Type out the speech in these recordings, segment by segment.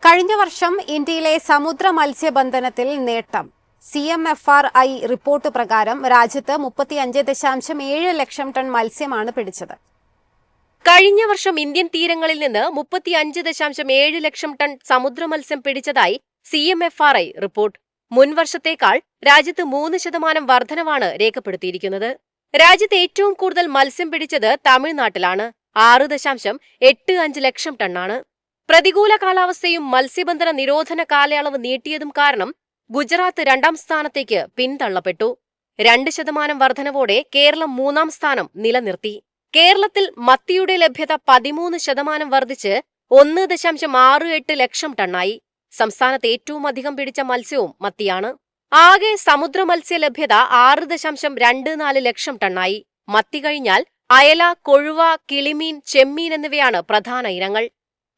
കഴിഞ്ഞ വർഷം ഇന്ത്യയിലെ സമുദ്ര മത്സ്യബന്ധനത്തിൽ നേട്ടം. CMFRI റിപ്പോർട്ട് പ്രകാരം രാജ്യത്ത് 35.7 ലക്ഷം ടൺ മത്സ്യമാണ് പിടിച്ചത്. കഴിഞ്ഞ വർഷം ഇന്ത്യൻ തീരങ്ങളിൽ നിന്ന് 35.7 ലക്ഷം ടൺ സമുദ്ര മത്സ്യം പിടിച്ചതായി CMFRI റിപ്പോർട്ട്. മുൻവർഷത്തേക്കാൾ രാജ്യത്ത് 3% വർധനവാണ് രേഖപ്പെടുത്തിയിരിക്കുന്നത്. രാജ്യത്ത് ഏറ്റവും കൂടുതൽ മത്സ്യം പിടിച്ചത് തമിഴ്നാട്ടിലാണ്. 6.85 ലക്ഷം ടണ്ണാണ്. പ്രതികൂല കാലാവസ്ഥയും മത്സ്യബന്ധന നിരോധന കാലയളവ് നീട്ടിയതും കാരണം ഗുജറാത്ത് 2ാം സ്ഥാനത്തേക്ക് പിന്തള്ളപ്പെട്ടു. 2% വർധനവോടെ കേരളം 3ാം സ്ഥാനം നിലനിർത്തി. കേരളത്തിൽ മത്തിയുടെ ലഭ്യത 13% വർദ്ധിച്ച് 1.68 ലക്ഷം ടണ്ണായി. സംസ്ഥാനത്ത് ഏറ്റവും അധികം പിടിച്ച മത്സ്യവും മത്തിയാണ്. ആകെ സമുദ്ര മത്സ്യ ലഭ്യത 6.24 ലക്ഷം ടണ്ണായി. മത്തി കഴിഞ്ഞാൽ അയല, കൊഴുവ, കിളിമീൻ, ചെമ്മീൻ എന്നിവയാണ് പ്രധാന ഇനങ്ങൾ.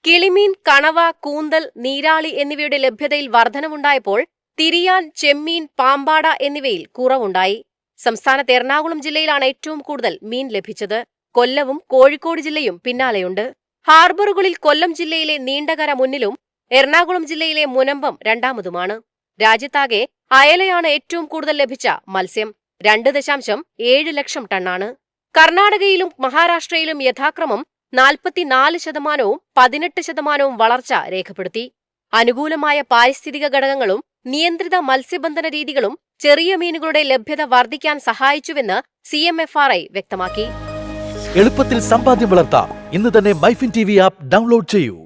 കിളിമീൻ, കണവ, കൂന്തൽ, നീരാളി എന്നിവയുടെ ലഭ്യതയിൽ വർധനവുണ്ടായപ്പോൾ തിരിയാൻ, ചെമ്മീൻ, പാമ്പാട എന്നിവയിൽ കുറവുണ്ടായി. സംസ്ഥാനത്ത് എറണാകുളം ജില്ലയിലാണ് ഏറ്റവും കൂടുതൽ മീൻ ലഭിച്ചത്. കൊല്ലവും കോഴിക്കോട് ജില്ലയും പിന്നാലെയുണ്ട്. ഹാർബറുകളിൽ കൊല്ലം ജില്ലയിലെ നീണ്ടകര മുന്നിലും എറണാകുളം ജില്ലയിലെ മുനമ്പം രണ്ടാമതുമാണ്. രാജ്യത്താകെ അയലയാണ് ഏറ്റവും കൂടുതൽ ലഭിച്ച മത്സ്യം. 2.7 ലക്ഷം ടണ്ണാണ്. കർണാടകയിലും മഹാരാഷ്ട്രയിലും യഥാക്രമം 44%, 18% വളർച്ച രേഖപ്പെടുത്തി. അനുകൂലമായ പാരിസ്ഥിതിക ഘടകങ്ങളും നിയന്ത്രിത മത്സ്യബന്ധന രീതികളും ചെറിയ മീനുകളുടെ ലഭ്യത വർദ്ധിക്കാൻ സഹായിച്ചുവെന്ന് CMFRI വ്യക്തമാക്കി. എളുപ്പത്തിൽ സമ്പാദ്യം വളർത്താം. ഇന്ന് തന്നെ മൈഫിൻ TV ആപ്പ് ഡൗൺലോഡ് ചെയ്യൂ.